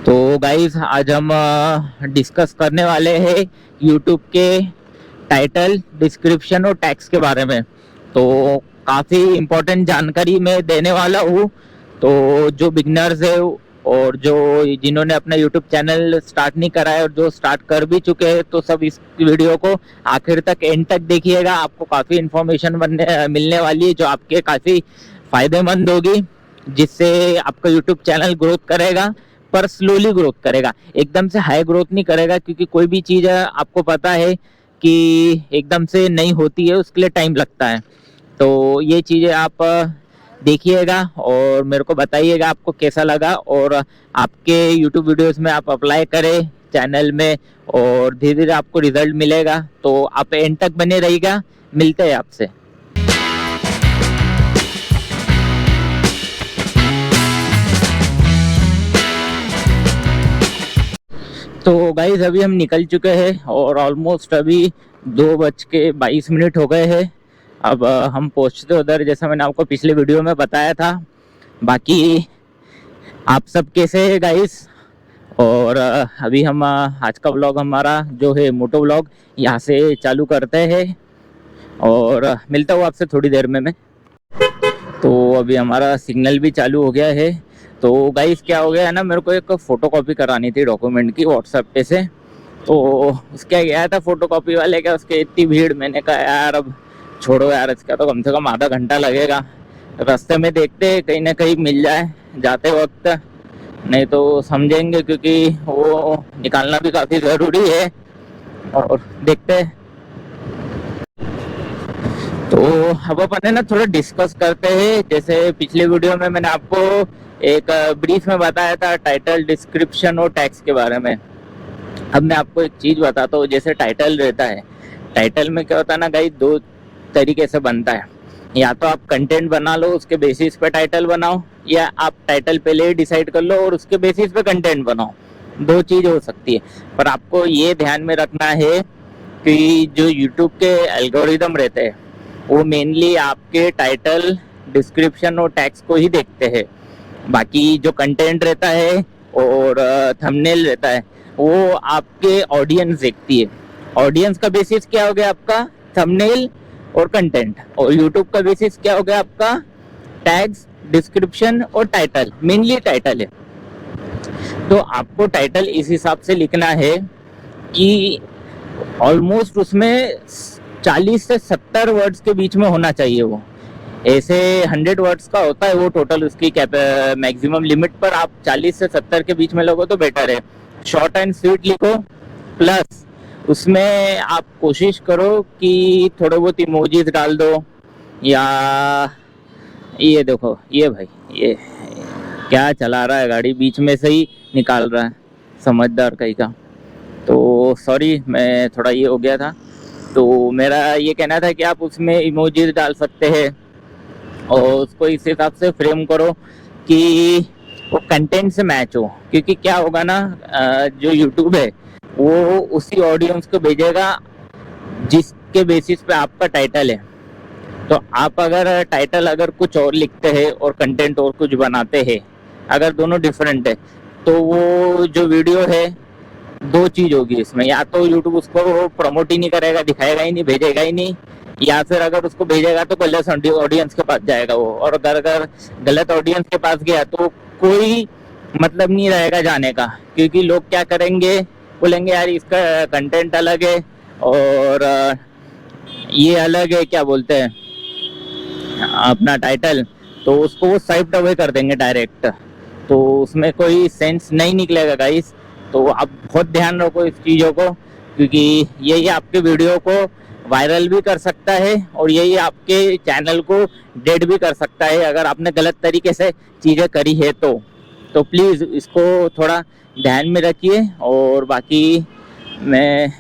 तो गाइस आज हम डिस्कस करने वाले हैं यूट्यूब के टाइटल, डिस्क्रिप्शन और टैग्स के बारे में। तो काफ़ी इम्पोर्टेंट जानकारी मैं देने वाला हूँ। तो जो बिगनर्स है और जो जिन्होंने अपना यूट्यूब चैनल स्टार्ट नहीं करा है और जो स्टार्ट कर भी चुके हैं, तो सब इस वीडियो को आखिर तक एंड तक देखिएगा। आपको काफ़ी इन्फॉर्मेशन मिलने वाली है जो आपके काफ़ी फायदेमंद होगी, जिससे आपका यूट्यूब चैनल ग्रोथ करेगा, पर स्लोली ग्रोथ करेगा। एकदम से हाई ग्रोथ नहीं करेगा, क्योंकि कोई भी चीज़ आपको पता है कि एकदम से नहीं होती है, उसके लिए टाइम लगता है। तो ये चीज़ें आप देखिएगा और मेरे को बताइएगा आपको कैसा लगा, और आपके यूट्यूब वीडियोस में आप अप्लाई करें चैनल में, और धीरे धीरे आपको रिजल्ट मिलेगा। तो आप एंड तक बने रहिएगा। मिलते हैं आपसे। तो गाइज अभी हम निकल चुके हैं और ऑलमोस्ट अभी 2:22 हो गए हैं। अब हम पहुँचते उधर, जैसा मैंने आपको पिछले वीडियो में बताया था। बाकी आप सब कैसे हैं गाइस? और अभी हम आज का व्लॉग हमारा जो है मोटो व्लॉग यहाँ से चालू करते हैं, और मिलता हूँ आपसे थोड़ी देर में मैं। तो अभी हमारा सिग्नल भी चालू हो गया है। तो गाइस क्या हो गया है ना, मेरे को एक फ़ोटोकॉपी करानी थी डॉक्यूमेंट की व्हाट्सएप पे से। तो उसके गया था फ़ोटोकॉपी वाले का, उसके इतनी भीड़, मैंने कहा यार अब छोड़ो यार, इसका तो कम से कम आधा घंटा लगेगा। रास्ते में देखते हैं कहीं ना कहीं मिल जाए जाते वक्त, नहीं तो समझेंगे, क्योंकि वो निकालना भी काफ़ी ज़रूरी है। और देखते हैं। तो अब अपन है ना थोड़ा डिस्कस करते हैं। जैसे पिछले वीडियो में मैंने आपको एक ब्रीफ में बताया था टाइटल, डिस्क्रिप्शन और टैग्स के बारे में। अब मैं आपको एक चीज़ बताता हूँ। जैसे टाइटल रहता है, टाइटल में क्या होता है ना गाइस, दो तरीके से बनता है। या तो आप कंटेंट बना लो, उसके बेसिस पे टाइटल बनाओ, या आप टाइटल पहले ही डिसाइड कर लो और उसके बेसिस पे कंटेंट बनाओ। दो चीज़ हो सकती है। पर आपको ये ध्यान में रखना है कि जो यूट्यूब के एल्गोरिदम रहते हैं, वो मेनली आपके टाइटल, डिस्क्रिप्शन और टैग्स को ही देखते हैं। बाकी जो कंटेंट रहता है और थंबनेल रहता है, वो आपके ऑडियंस देखती है। ऑडियंस का बेसिस क्या हो गया आपका? थंबनेल और कंटेंट। और यूट्यूब का बेसिस क्या हो गया आपका? टैग्स, डिस्क्रिप्शन और टाइटल। मेनली टाइटल है। तो आपको टाइटल इस हिसाब से लिखना है कि ऑलमोस्ट उसमें 40 से 70 वर्ड्स के बीच में होना चाहिए। वो ऐसे 100 वर्ड्स का होता है वो टोटल उसकी मैक्सिमम लिमिट, पर आप 40 से 70 के बीच में लोगो तो बेटर है। शॉर्ट एंड स्वीट लिखो, प्लस उसमें आप कोशिश करो कि थोड़े बहुत इमोजीज डाल दो। या ये देखो, ये भाई ये क्या चला रहा है गाड़ी, बीच में से ही निकाल रहा है, समझदार कहीं का। तो सॉरी, मैं थोड़ा ये हो गया था। तो मेरा ये कहना था कि आप उसमें इमोजीज डाल सकते हैं और उसको इस हिसाब से फ्रेम करो कि वो कंटेंट से मैच हो। क्योंकि क्या होगा ना, जो यूट्यूब है वो उसी ऑडियंस को भेजेगा जिसके बेसिस पे आपका टाइटल है। तो आप अगर टाइटल अगर कुछ और लिखते हैं और कंटेंट और कुछ बनाते हैं, अगर दोनों डिफरेंट है, तो वो जो वीडियो है, दो चीज होगी इसमें। या तो यूट्यूब उसको प्रमोट ही नहीं करेगा, दिखाएगा ही नहीं, भेजेगा ही नहीं, या फिर अगर उसको भेजेगा तो गलत ऑडियंस के पास जाएगा वो। और अगर गलत ऑडियंस के पास गया तो कोई मतलब नहीं रहेगा जाने का। क्योंकि लोग क्या करेंगे, बोलेंगे यार इसका कंटेंट अलग है और ये अलग है, क्या बोलते हैं अपना टाइटल, तो उसको वो स्वाइप अवे कर देंगे डायरेक्ट। तो उसमें कोई सेंस नहीं निकलेगा गाइस। तो आप बहुत ध्यान रखो इस चीज़ों को, क्योंकि यही आपके वीडियो को वायरल भी कर सकता है और यही आपके चैनल को डेड भी कर सकता है, अगर आपने गलत तरीके से चीज़ें करी है तो प्लीज़ इसको थोड़ा ध्यान में रखिए। और बाकी मैं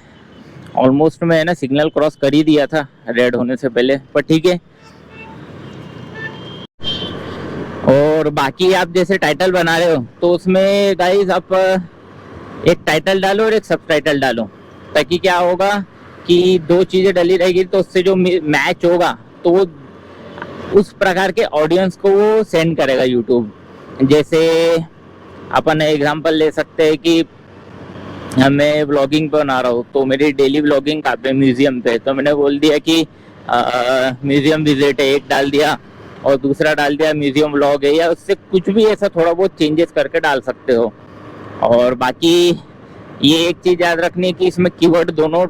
ऑलमोस्ट मैं ना सिग्नल क्रॉस कर ही दिया था रेड होने से पहले, पर ठीक है। और बाकी आप जैसे टाइटल बना रहे हो तो उसमें गाइस आप एक टाइटल डालो और एक सब टाइटल डालो, ताकि क्या होगा कि दो चीज़ें डली रहेगी, तो उससे जो मैच होगा तो वो उस प्रकार के ऑडियंस को वो सेंड करेगा यूट्यूब। जैसे अपन एग्जांपल ले सकते हैं कि मैं व्लॉगिंग पर बना रहा हूँ, तो मेरी डेली व्लॉगिंग कहाँ पे, म्यूजियम पे, तो मैंने बोल दिया कि म्यूजियम विजिट है, एक डाल दिया, और दूसरा डाल दिया म्यूजियम व्लॉग है, या उससे कुछ भी ऐसा थोड़ा बहुत चेंजेस करके डाल सकते हो। और बाकी ये एक चीज़ याद रखनी है कि इसमें कीवर्ड दोनों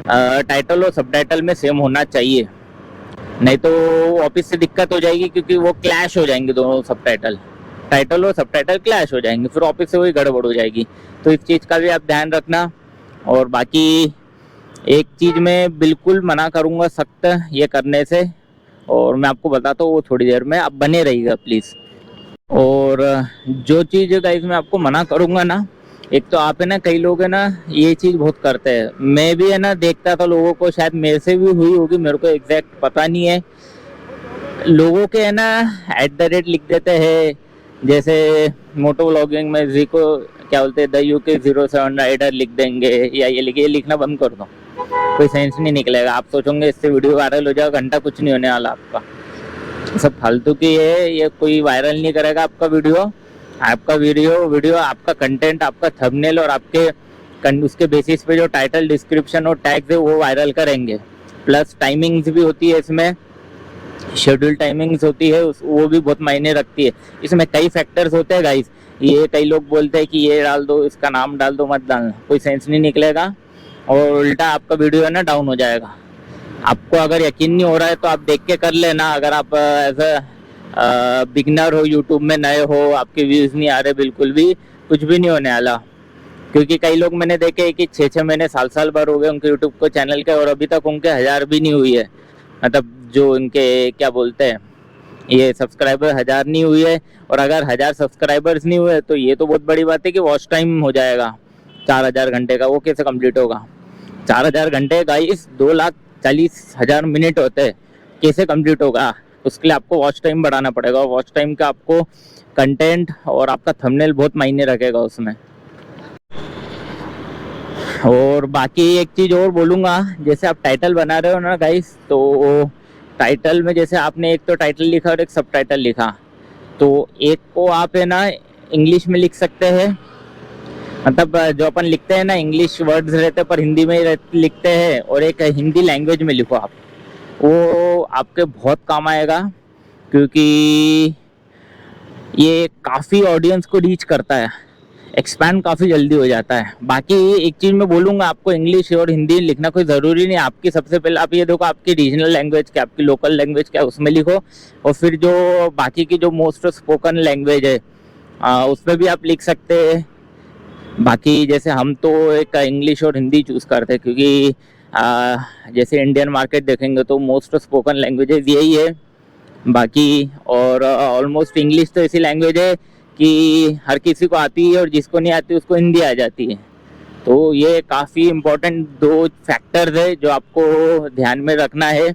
टाइटल और सबटाइटल में सेम होना चाहिए, नहीं तो ऑफिस से दिक्कत हो जाएगी, क्योंकि वो क्लैश हो जाएंगे दोनों सबटाइटल, टाइटल और सबटाइटल क्लैश हो जाएंगे, फिर ऑफिस से वही गड़बड़ हो जाएगी। तो इस चीज़ का भी आप ध्यान रखना। और बाकी एक चीज़ मैं बिल्कुल मना करूँगा सख्त ये करने से, और मैं आपको बताता हूँ वो थोड़ी देर में, आप बने रहिएगा प्लीज़। और जो चीज़ गाइस मैं आपको मना करूँगा ना, एक तो आप है ना, कई लोग है ना ये चीज़ बहुत करते हैं, मैं भी है ना देखता था लोगों को, शायद मेरे से भी हुई होगी, मेरे को एग्जैक्ट पता नहीं है, लोगों के है ना @ लिख देते हैं, जैसे मोटो व्लॉगिंग में जी को क्या बोलते हैं, द UK 07 राइडर लिख देंगे, या ये लिखना बंद कर दो, कोई सेंस नहीं निकलेगा। आप सोचोगे इससे वीडियो वायरल हो जाएगा, घंटा कुछ नहीं होने वाला आपका, सब फालतू की है, ये कोई वायरल नहीं करेगा आपका वीडियो। आपका वीडियो आपका कंटेंट, आपका थंबनेल और आपके उसके बेसिस पे जो टाइटल, डिस्क्रिप्शन और टैग्स है वो वायरल करेंगे। प्लस टाइमिंग्स भी होती है इसमें, शेड्यूल टाइमिंग्स होती है, वो भी बहुत मायने रखती है। इसमें कई फैक्टर्स होते हैं गाइस, ये कई लोग बोलते हैं कि ये डाल दो, इसका नाम डाल दो, मत डालना, कोई सेंस नहीं निकलेगा, और उल्टा आपका वीडियो है ना डाउन हो जाएगा। आपको अगर यकीन नहीं हो रहा है तो आप देख के कर लेना, अगर आप एज अ बिगनर हो, यूट्यूब में नए हो, आपके व्यूज़ नहीं आ रहे, बिल्कुल भी कुछ भी नहीं होने वाला। क्योंकि कई लोग मैंने देखे कि 6-6 महीने, साल भर हो गए उनके यूट्यूब को चैनल के, और अभी तक उनके 1000 भी नहीं हुई है, मतलब जो उनके क्या बोलते हैं, ये सब्सक्राइबर 1000 नहीं हुई है। और अगर 1000 सब्सक्राइबर्स नहीं हुए तो ये तो बहुत बड़ी बात है कि वॉच टाइम हो जाएगा 4000 घंटे का, वो कैसे कंप्लीट होगा? 4000 घंटे गाइस 2,40,000 मिनट होते हैं, कैसे कंप्लीट होगा? उसके लिए आपको वॉच टाइम बढ़ाना पड़ेगा, और वॉच टाइम का आपको कंटेंट और आपका थंबनेल बहुत मायने रखेगा उसमें। और बाकी एक चीज़ और बोलूँगा, जैसे आप टाइटल बना रहे हो ना गाइस, तो टाइटल में जैसे आपने एक तो टाइटल लिखा और एक सब टाइटल लिखा, तो एक को आप है ना इंग्लिश में लिख सकते हैं, मतलब जो अपन लिखते हैं ना, इंग्लिश वर्ड्स रहते हैं पर हिंदी में ही लिखते हैं, और एक हिंदी लैंग्वेज में लिखो आप, वो आपके बहुत काम आएगा, क्योंकि ये काफ़ी ऑडियंस को रीच करता है, एक्सपैंड काफ़ी जल्दी हो जाता है। बाकी एक चीज़ मैं बोलूँगा, आपको इंग्लिश और हिंदी लिखना कोई ज़रूरी नहीं, आपकी सबसे पहले आप ये देखो आपकी रीजनल लैंग्वेज क्या, आपकी लोकल लैंग्वेज क्या, उसमें लिखो, और फिर जो बाकी की जो मोस्ट स्पोकन लैंग्वेज है उसमें भी आप लिख सकते हैं। बाकी जैसे हम तो एक इंग्लिश और हिंदी चूज़ करते हैं, क्योंकि जैसे इंडियन मार्केट देखेंगे तो मोस्ट स्पोकन लैंग्वेजेस यही है। बाकी और ऑलमोस्ट इंग्लिश तो ऐसी लैंग्वेज है कि हर किसी को आती है, और जिसको नहीं आती उसको हिंदी आ जाती है। तो ये काफ़ी इम्पोर्टेंट 2 फैक्टर्स है जो आपको ध्यान में रखना है।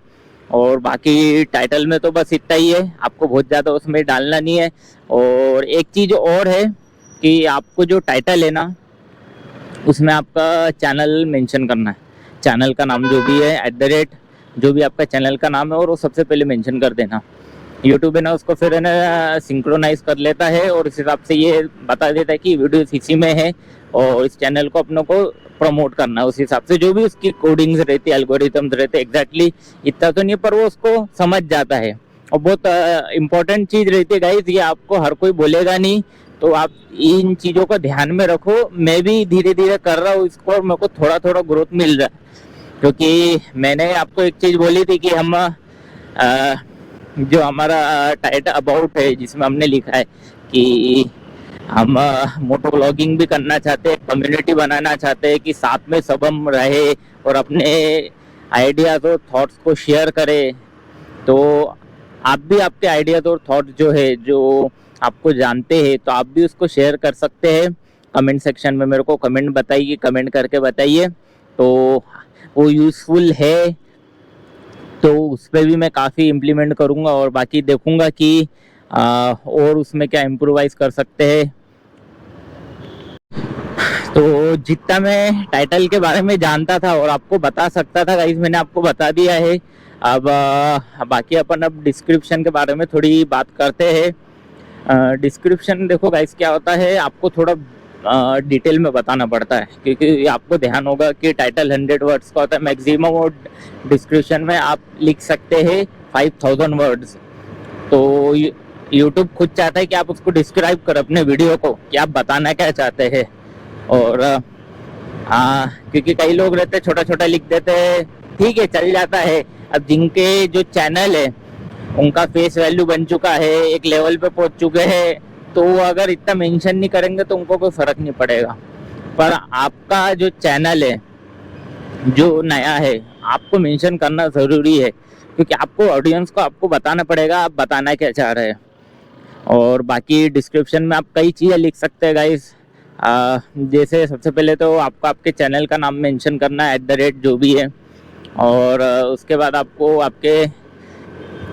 और बाकी टाइटल में तो बस इतना ही है, आपको बहुत ज़्यादा उसमें डालना नहीं है। और एक चीज़ और है कि आपको जो टाइटल है ना, उसमें आपका चैनल मेंशन करना है, चैनल का नाम जो भी है @ जो भी आपका चैनल का नाम है, और वो सबसे पहले मेंशन कर देना। यूट्यूब है ना उसको फिर है ना सिंक्रोनाइज कर लेता है, और इस हिसाब से ये बता देता है कि वीडियो इसी में है, और इस चैनल को अपनों को प्रमोट करना है। उस हिसाब से जो भी उसकी कोडिंग्स रहती है, एल्गोरिथम्स रहते हैं, एग्जैक्टली इतना तो नहीं पर वो उसको समझ जाता है। और बहुत इंपॉर्टेंट चीज़ रहती है गाइस, ये आपको हर कोई बोलेगा नहीं, तो आप इन चीज़ों को ध्यान में रखो। मैं भी धीरे धीरे कर रहा हूँ इसको, और मेरे को थोड़ा थोड़ा ग्रोथ मिल रहा है, क्योंकि मैंने आपको एक चीज़ बोली थी कि हम जो हमारा टाइटल अबाउट है, जिसमें हमने लिखा है कि हम मोटो व्लॉगिंग भी करना चाहते हैं, कम्युनिटी बनाना चाहते हैं कि साथ में सब हम रहे और अपने आइडियाज़ और थॉट्स को शेयर करें। तो आप भी आपके आइडियाज़ और थॉट्स जो है, जो आपको जानते हैं, तो आप भी उसको शेयर कर सकते हैं कमेंट सेक्शन में। मेरे को कमेंट बताइए, कमेंट करके बताइए, तो वो यूज़फुल है तो उस पर भी मैं काफ़ी इम्प्लीमेंट करूँगा, और बाकी देखूँगा कि और उसमें क्या इम्प्रोवाइज़ कर सकते हैं। तो जितना मैं टाइटल के बारे में जानता था और आपको बता सकता था गाइस, मैंने आपको बता दिया है। अब बाकी अपन अब डिस्क्रिप्शन के बारे में थोड़ी बात करते हैं। डिस्क्रिप्शन देखो गाइस क्या होता है, आपको थोड़ा डिटेल में बताना पड़ता है, क्योंकि आपको ध्यान होगा कि टाइटल 100 वर्ड्स का होता है मैक्सिमम, और डिस्क्रिप्शन में आप लिख सकते हैं 5000 वर्ड्स। तो यूट्यूब खुद चाहता है कि आप उसको डिस्क्राइब करो अपने वीडियो को, कि आप बताना क्या चाहते हैं। और क्योंकि कई लोग रहते हैं छोटा छोटा लिख देते हैं, ठीक है चल जाता है। अब जिनके जो चैनल है उनका फेस वैल्यू बन चुका है, एक लेवल पे पहुंच चुके हैं, तो वो अगर इतना मेंशन नहीं करेंगे तो उनको कोई फर्क नहीं पड़ेगा। पर आपका जो चैनल है जो नया है, आपको मेंशन करना जरूरी है, क्योंकि आपको ऑडियंस को आपको बताना पड़ेगा आप बताना क्या चाह रहे हैं। और बाकी डिस्क्रिप्शन में आप कई चीज़ें लिख सकते हैं गाइस। जैसे सबसे पहले तो आपको आपके चैनल का नाम मेंशन करना है @ जो भी है, और उसके बाद आपको आपके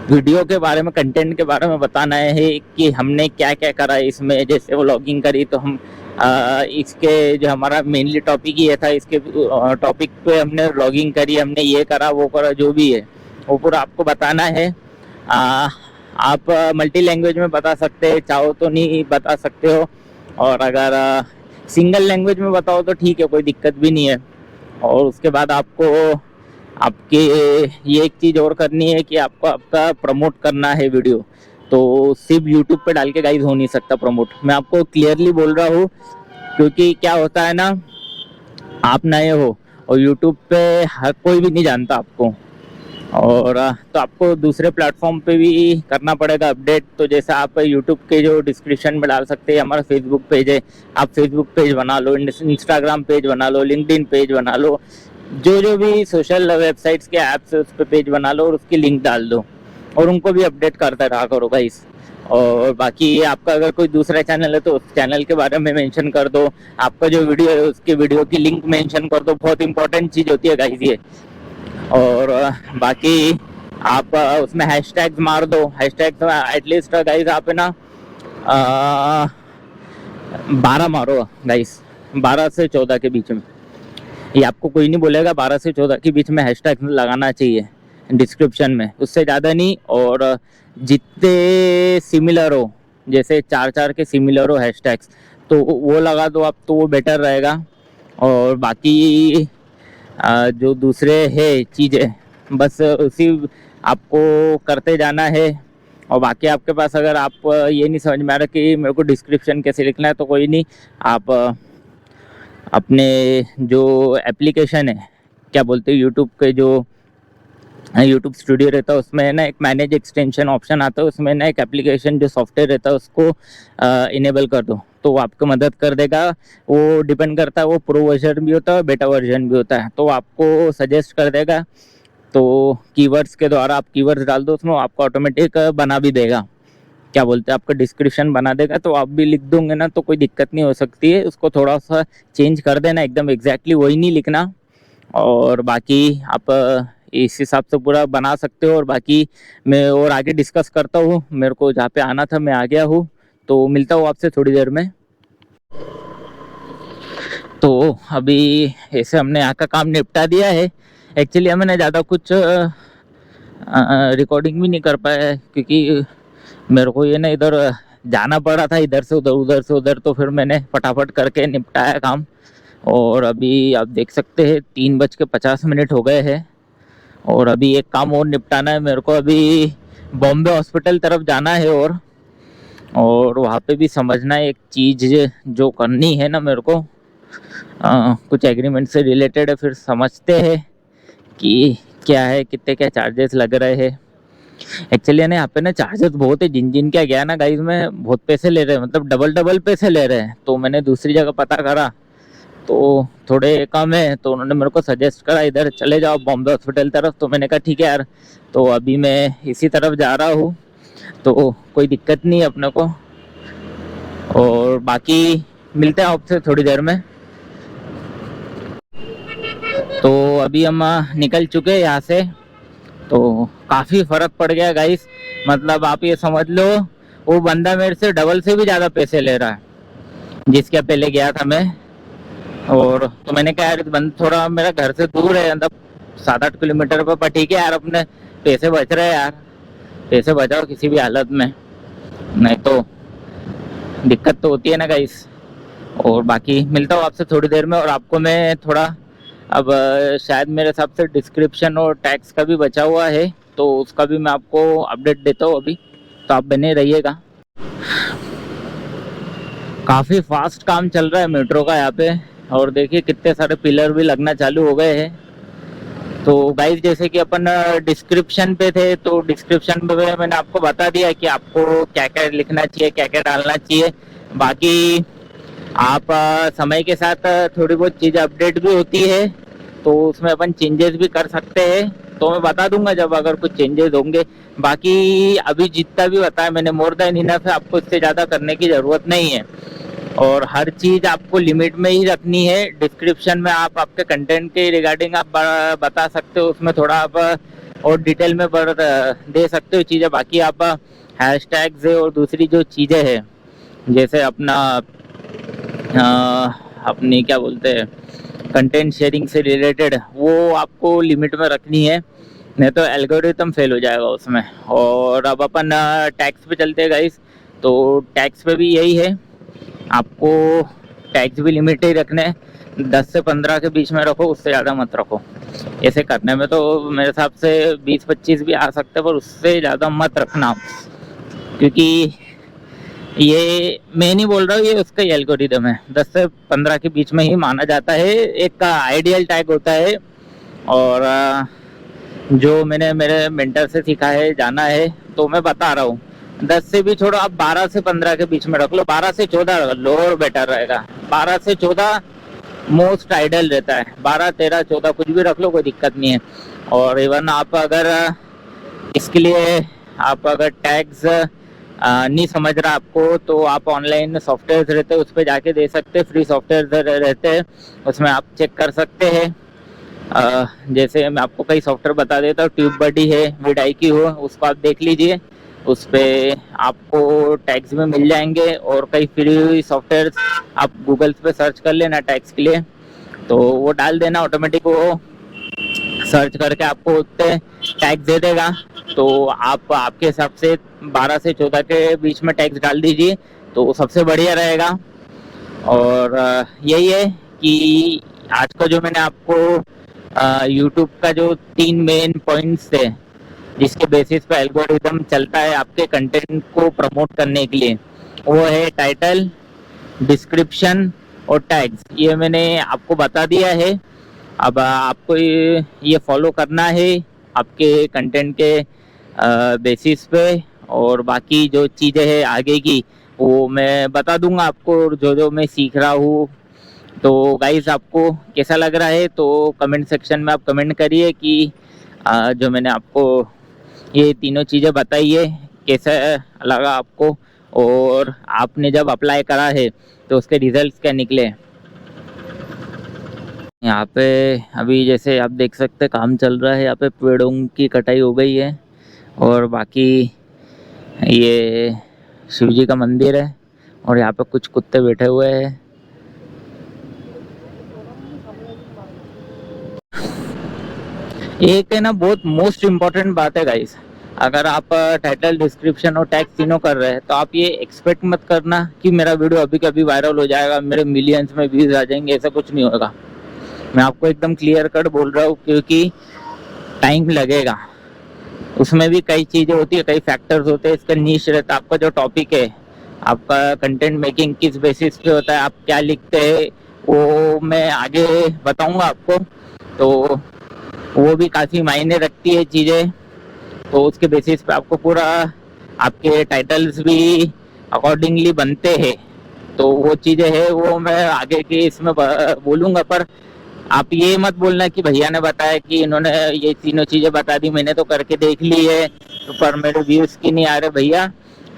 वीडियो के बारे में, कंटेंट के बारे में बताना है कि हमने क्या क्या करा है इसमें। जैसे वो लॉगिंग करी तो हम इसके जो हमारा मेनली टॉपिक ये था, इसके टॉपिक पे हमने लॉगिंग करी, हमने ये करा वो करा, जो भी है वो पूरा आपको बताना है। आप मल्टी लैंग्वेज में बता सकते हैं, चाहो तो नहीं बता सकते हो, और अगर सिंगल लैंग्वेज में बताओ तो ठीक है, कोई दिक्कत भी नहीं है। और उसके बाद आपको आपके ये एक चीज़ और करनी है कि आपको आपका प्रमोट करना है वीडियो। तो सिर्फ यूट्यूब पे डाल के गाइस हो नहीं सकता प्रमोट, मैं आपको क्लियरली बोल रहा हूँ। क्योंकि क्या होता है ना, आप नए हो और यूट्यूब पे हर कोई भी नहीं जानता आपको, और तो आपको दूसरे प्लेटफॉर्म पे भी करना पड़ेगा अपडेट। तो जैसे आप यूट्यूब के जो डिस्क्रिप्शन में डाल सकते हैं, हमारा फेसबुक पेज है, आप फेसबुक पेज बना लो, इंस्टाग्राम पेज बना लो, लिंक्डइन पेज बना लो, जो भी सोशल वेबसाइट्स के ऐप्स है उस पर पेज बना लो और उसकी लिंक डाल दो, और उनको भी अपडेट करते रहा करो गाइस। और बाकी आपका अगर कोई दूसरा चैनल है तो उस चैनल के बारे में मेंशन कर दो, आपका जो वीडियो है उसके वीडियो की लिंक मेंशन कर दो, बहुत इंपॉर्टेंट चीज़ होती है गाइस ये। और बाकी आप उसमें हैशटैग्स मार दो, हैशटैग एटलीस्ट गाइस आप है ना 12 मारो गाइस, 12 से 14 के बीच में। ये आपको कोई नहीं बोलेगा, 12 से 14 के बीच में हैशटैग लगाना चाहिए डिस्क्रिप्शन में, उससे ज़्यादा नहीं। और जितने सिमिलर हो, जैसे 4 के सिमिलर हो हैशटैग्स, तो वो लगा दो आप, तो वो बेटर रहेगा। और बाकी जो दूसरे है चीज़ें, बस उसी आपको करते जाना है। और बाकी आपके पास अगर आप ये नहीं समझ में आ रहा कि मेरे को डिस्क्रिप्शन कैसे लिखना है, तो कोई नहीं, आप अपने जो एप्लीकेशन है, क्या बोलते हैं, यूट्यूब के जो यूट्यूब स्टूडियो रहता है उसमें ना एक मैनेज एक्सटेंशन ऑप्शन आता है, उसमें ना एक एप्लीकेशन जो सॉफ्टवेयर रहता है उसको इनेबल कर दो, तो वो आपको मदद कर देगा। वो डिपेंड करता है, वो प्रो वर्जन भी होता है, बेटा वर्जन भी होता है, तो आपको सजेस्ट कर देगा। तो कीवर्ड्स के द्वारा आप कीवर्ड्स डाल दो उसमें, आपको ऑटोमेटिक बना भी देगा, क्या बोलते हैं, आपका डिस्क्रिप्शन बना देगा। तो आप भी लिख दोगे ना तो कोई दिक्कत नहीं हो सकती है, उसको थोड़ा सा चेंज कर देना, एकदम एग्जैक्टली वही नहीं लिखना। और बाकी आप इस हिसाब से पूरा बना सकते हो। और बाकी मैं और आगे डिस्कस करता हूँ, मेरे को जहाँ पे आना था मैं आ गया हूँ, तो मिलता हूँ आपसे थोड़ी देर में। तो अभी ऐसे हमने यहाँ का काम निपटा दिया है। एक्चुअली मैंने ज़्यादा कुछ रिकॉर्डिंग भी नहीं कर पाया है, क्योंकि मेरे को ये ना इधर जाना पड़ा था, इधर से उधर उधर से उधर, तो फिर मैंने फटाफट करके निपटाया काम। और अभी आप देख सकते हैं 3:50 हो गए हैं, और अभी एक काम और निपटाना है मेरे को। अभी बॉम्बे हॉस्पिटल तरफ जाना है, और वहाँ पे भी समझना है एक चीज़ जो करनी है ना मेरे को, कुछ एग्रीमेंट से रिलेटेड है, फिर समझते हैं कि क्या है, कितने क्या चार्जेस लग रहे हैं। एक्चुअली ना यहाँ पे ना चार्जेस बहुत है, जिन जिन क्या गया ना गाइस में बहुत पैसे ले रहे हैं, मतलब डबल पैसे ले रहे हैं। तो मैंने दूसरी जगह पता करा तो थोड़े कम है, तो उन्होंने मेरे को सजेस्ट करा इधर चले जाओ बॉम्बे हॉस्पिटल तरफ। तो मैंने कहा ठीक है यार, तो अभी मैं इसी तरफ जा रहा हूँ, तो कोई दिक्कत नहीं है अपने को। और बाकी मिलते हैं आपसे थोड़ी देर में। तो अभी हम निकल चुके हैं यहाँ से, तो काफ़ी फ़र्क पड़ गया गाइस। मतलब आप ये समझ लो, वो बंदा मेरे से डबल से भी ज़्यादा पैसे ले रहा है जिसके पहले गया था मैं। और तो मैंने कहा यार बंद थोड़ा मेरा घर से दूर है, मतलब 7-8 किलोमीटर पर ठीक है यार, अपने पैसे बच रहे हैं यार, पैसे बचाओ किसी भी हालत में, नहीं तो दिक्कत तो होती है ना गाइस। और बाकी मिलता हूँ आपसे थोड़ी देर में, और आपको मैं थोड़ा अब शायद मेरे हिसाब से डिस्क्रिप्शन और टैक्स का भी बचा हुआ है, तो उसका भी मैं आपको अपडेट देता हूँ अभी, तो आप बने रहिएगा। काफ़ी फास्ट काम चल रहा है मेट्रो का यहाँ पे, और देखिए कितने सारे पिलर भी लगना चालू हो गए हैं। तो गाइस जैसे कि अपन डिस्क्रिप्शन पे थे, तो डिस्क्रिप्शन पे मैंने आपको बता दिया कि आपको क्या क्या लिखना चाहिए, क्या क्या डालना चाहिए। बाकी आप समय के साथ थोड़ी बहुत चीज़ें अपडेट भी होती है, तो उसमें अपन चेंजेस भी कर सकते हैं, तो मैं बता दूंगा जब अगर कुछ चेंजेस होंगे। बाकी अभी जितना भी बताया मैंने मोर देन इनफ है, आपको इससे ज़्यादा करने की ज़रूरत नहीं है, और हर चीज़ आपको लिमिट में ही रखनी है। डिस्क्रिप्शन में आप आपके कंटेंट के रिगार्डिंग आप बता सकते हो, उसमें थोड़ा आप और डिटेल में दे सकते हो चीज़ें। बाकी आप हैशटैग्स है और दूसरी जो चीज़ें हैं, जैसे अपना अपनी क्या बोलते हैं कंटेंट शेयरिंग से रिलेटेड, वो आपको लिमिट में रखनी है, नहीं तो एल्गोरिथम फेल हो जाएगा उसमें। और अब अपन टैक्स पे चलते हैं गाइस। तो टैक्स पे भी यही है, आपको टैक्स भी लिमिट ही रखने हैं, 10 से 15 के बीच में रखो, उससे ज़्यादा मत रखो। ऐसे करने में तो मेरे हिसाब से 20-25 भी आ सकते हैं, पर उससे ज़्यादा मत रखना, क्योंकि ये मैं नहीं बोल रहा हूँ, ये उसका ही एल्गोरिदम है। 10 से 15 के बीच में ही माना जाता है, एक आइडियल टैग होता है। और जो मैंने मेरे मेंटर से सीखा है, जाना है, तो मैं बता रहा हूँ 10 से भी छोड़ो, आप 12 से 15 के बीच में रख लो, 12 से 14 रख लो और बेटर रहेगा। 12 से 14 मोस्ट आइडियल रहता है, 12, 13, 14 कुछ भी रख लो, कोई दिक्कत नहीं है। और इवन आप अगर इसके लिए आप अगर टैग्स नहीं समझ रहा आपको, तो आप ऑनलाइन सॉफ्टवेयर रहते हैं, उस पर जाके दे सकते हैं, फ्री सॉफ्टवेयर रहते हैं, उसमें आप चेक कर सकते हैं। जैसे मैं आपको कई सॉफ्टवेयर बता देता हूँ, ट्यूब बडी है, विडाइकी हो, उसको आप देख लीजिए, उस पर आपको टैग्स में मिल जाएंगे। और कई फ्री सॉफ्टवेयर आप गूगल पे सर्च कर लेना टैग्स के लिए, तो वो डाल देना, ऑटोमेटिक वो सर्च करके आपको उतने टैग्स दे देगा। तो आप आपके हिसाब से 12 से 14 के बीच में टैग्स डाल दीजिए, तो सबसे बढ़िया रहेगा। और यही है कि आज का जो मैंने आपको यूट्यूब का जो 3 मेन पॉइंट्स थे, जिसके बेसिस पे एल्गोरिदम चलता है आपके कंटेंट को प्रमोट करने के लिए, वो है टाइटल, डिस्क्रिप्शन और टैग्स। ये मैंने आपको बता दिया है। अब आपको ये फॉलो करना है आपके कंटेंट के बेसिस पे, और बाकी जो चीज़ें हैं आगे की वो मैं बता दूंगा आपको, जो जो मैं सीख रहा हूँ। तो गाइस आपको कैसा लग रहा है, तो कमेंट सेक्शन में आप कमेंट करिए कि जो मैंने आपको ये तीनों चीज़ें बताई है कैसा लगा आपको, और आपने जब अप्लाई करा है तो उसके रिजल्ट्स क्या निकले। यहाँ पे अभी जैसे आप देख सकते हैं काम चल रहा है, यहाँ पे पेड़ों की कटाई हो गई है, और बाकी ये शिव जी का मंदिर है, और यहाँ पे कुछ कुत्ते बैठे हुए हैं। एक है ना बहुत मोस्ट इम्पॉर्टेंट बात है गाइस, अगर आप टाइटल, डिस्क्रिप्शन और टैग तीनों कर रहे हैं, तो आप ये एक्सपेक्ट मत करना कि मेरा वीडियो अभी कभी वायरल हो जाएगा, मेरे मिलियंस में व्यूज आ जाएंगे, ऐसा कुछ नहीं होगा। मैं आपको एकदम क्लियर कट बोल रहा हूँ, क्योंकि टाइम लगेगा, उसमें भी कई चीज़ें होती है, कई फैक्टर्स होते हैं, इसका नीश रहता है, आपका जो टॉपिक है, आपका कंटेंट मेकिंग किस बेसिस पे होता है, आप क्या लिखते हैं, वो मैं आगे बताऊंगा आपको। तो वो भी काफ़ी मायने रखती है चीज़ें, तो उसके बेसिस पे आपको पूरा आपके टाइटल्स भी अकॉर्डिंगली बनते हैं। तो वो चीज़ें हैं, वो मैं आगे की इसमें बोलूँगा। पर आप ये मत बोलना कि भैया ने बताया कि इन्होंने ये तीनों चीज़ें बता दी, मैंने तो करके देख ली है, तो पर मेरे व्यूज़ की नहीं आ रहे। भैया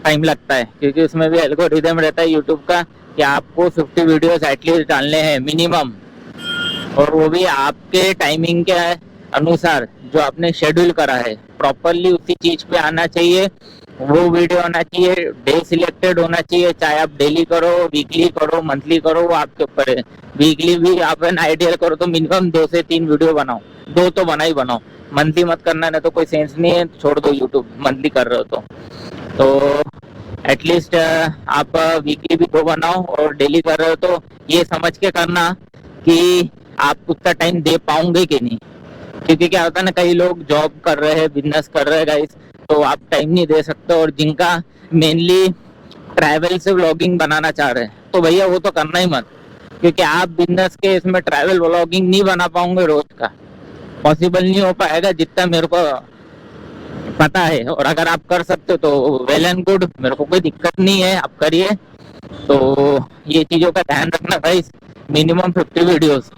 टाइम लगता है, क्योंकि उसमें भी एल्गोरिदम रहता है यूट्यूब का कि आपको 50 वीडियोस एटलीस्ट डालने हैं मिनिमम, और वो भी आपके टाइमिंग के अनुसार जो आपने शेड्यूल करा है, प्रॉपरली उसी चीज़ पे आना चाहिए, वो वीडियो आना चाहिए, डे सिलेक्टेड होना चाहिए, चाहे आप डेली करो, वीकली करो, मंथली करो, वो आपके ऊपर है। वीकली भी आप आइडियल करो तो मिनिमम 2 से 3 वीडियो बनाओ, 2 तो बना ही बनाओ, मंथली मत करना, नहीं तो कोई सेंस नहीं है, छोड़ दो यूट्यूब मंथली कर रहे हो तो एटलीस्ट आप वीकली भी 2 बनाओ और डेली कर रहे हो तो ये समझ के करना कि आप उतना टाइम दे पाओगे कि नहीं, क्योंकि क्या होता है ना, कई लोग जॉब कर रहे हैं, बिजनेस कर रहे हैं गाइस, तो आप टाइम नहीं दे सकते, और जिनका मेनली ट्रैवल से व्लॉगिंग बनाना चाह रहे हैं तो भैया वो तो करना ही मत, क्योंकि आप बिजनेस के इसमें ट्रैवल व्लॉगिंग नहीं बना पाओगे, रोज का पॉसिबल नहीं हो पाएगा जितना मेरे को पता है। और अगर आप कर सकते हो तो वेल एंड गुड, मेरे को कोई दिक्कत नहीं है, आप करिए। तो ये चीज़ों का ध्यान रखना भाई, मिनिमम 50 वीडियोस,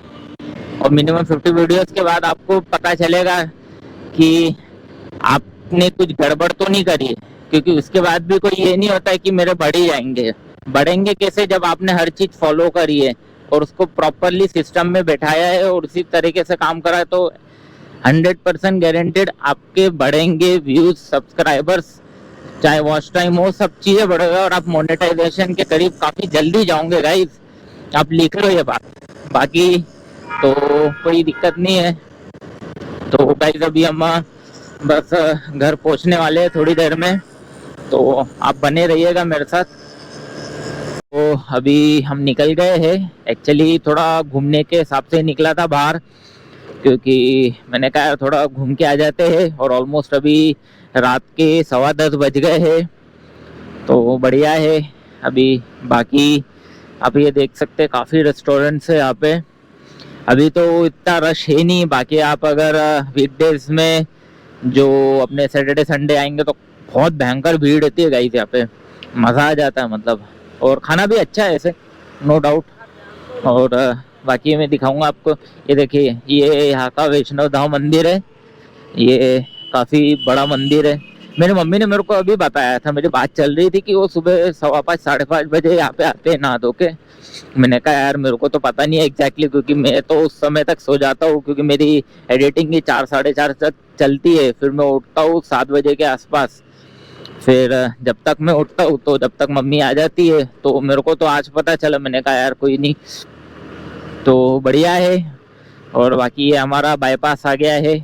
और मिनिमम 50 वीडियोस के बाद आपको पता चलेगा कि आपने कुछ गड़बड़ तो नहीं करी है, क्योंकि उसके बाद भी कोई ये नहीं होता है कि मेरे बढ़ ही जाएंगे। बढ़ेंगे कैसे, जब आपने हर चीज फॉलो करी है और उसको प्रॉपरली सिस्टम में बैठाया है और उसी तरीके से काम करा है, तो 100% गारंटेड आपके बढ़ेंगे व्यूज, सब्सक्राइबर्स, चाहे वॉच टाइम हो, सब चीजें बढ़ेगा और आप मोनेटाइजेशन के करीब काफी जल्दी जाओगे गाइस। आप लिख लो ये बात, बाकी तो कोई दिक्कत नहीं है। तो गाइस अभी हम बस घर पहुंचने वाले हैं थोड़ी देर में, तो आप बने रहिएगा मेरे साथ। तो अभी हम निकल गए हैं, एक्चुअली थोड़ा घूमने के हिसाब से निकला था बाहर, क्योंकि मैंने कहा थोड़ा घूम के आ जाते हैं, और ऑलमोस्ट अभी रात के 10:15 बज गए हैं, तो बढ़िया है। अभी बाकी आप ये देख सकते हैं काफ़ी रेस्टोरेंट्स है यहाँ पे, अभी तो इतना रश है नहीं। बाकी आप अगर वीकडेज में जो अपने सैटरडे संडे आएंगे तो बहुत भयंकर भीड़ रहती है गाइस यहाँ पे, मज़ा आ जाता है मतलब, और खाना भी अच्छा है ऐसे, नो डाउट। और बाकी मैं दिखाऊंगा आपको, ये देखिए ये यहाँ का वैष्णव धाम मंदिर है, ये काफ़ी बड़ा मंदिर है। मेरी मम्मी ने मेरे को अभी बताया था, मेरी बात चल रही थी कि वो सुबह 5:15 5:30 बजे यहाँ पे आते हैं नहा धो के। मैंने कहा यार मेरे को तो पता नहीं है एग्जैक्टली, क्योंकि मैं तो उस समय तक सो जाता हूँ, क्योंकि मेरी एडिटिंग की 4 साढ़े 4 तक चलती है, फिर मैं उठता हूँ 7 बजे के आसपास। फिर जब तक मैं उठता हूँ तो जब तक मम्मी आ जाती है, तो मेरे को तो आज पता चला। मैंने कहा यार कोई नहीं, तो बढ़िया है। और बाकी ये हमारा बाईपास आ गया है,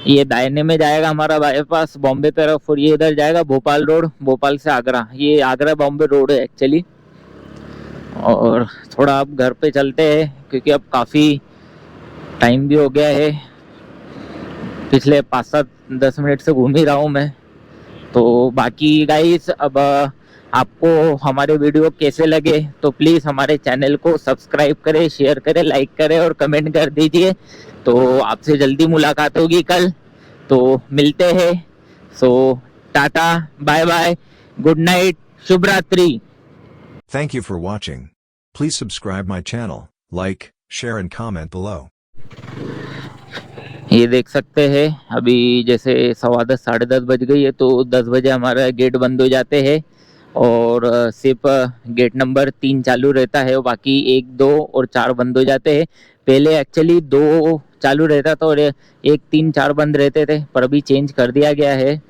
ये दाहिने में जाएगा हमारा बाईपास बॉम्बे तरफ, और ये इधर जाएगा भोपाल रोड, भोपाल से आगरा, ये आगरा बॉम्बे रोड है एक्चुअली। और थोड़ा अब घर पे चलते हैं, क्योंकि अब काफ़ी टाइम भी हो गया है, पिछले 5-7-10 मिनट से घूम ही रहा हूँ मैं। तो बाकी गाइस अब आपको हमारे वीडियो कैसे लगे तो प्लीज़ हमारे चैनल को सब्सक्राइब करें, शेयर करें, लाइक करें और कमेंट कर दीजिए। तो आपसे जल्दी मुलाकात होगी कल, तो मिलते हैं। So tata, bye bye, good night, शुभ रात्रि। Thank you for watching. Please subscribe my channel, like, share and comment below. ये देख सकते हैं अभी जैसे 10:15 10:30 बज गई है, तो 10 बजे हमारा गेट बंद हो जाते हैं, और सिर्फ गेट नंबर 3 चालू रहता है, और बाकी 1, 2 और 4 बंद हो जाते हैं। पहले एक्चुअली 2 चालू रहता था और 1, 3, 4 बंद रहते थे, पर अभी चेंज कर दिया गया है।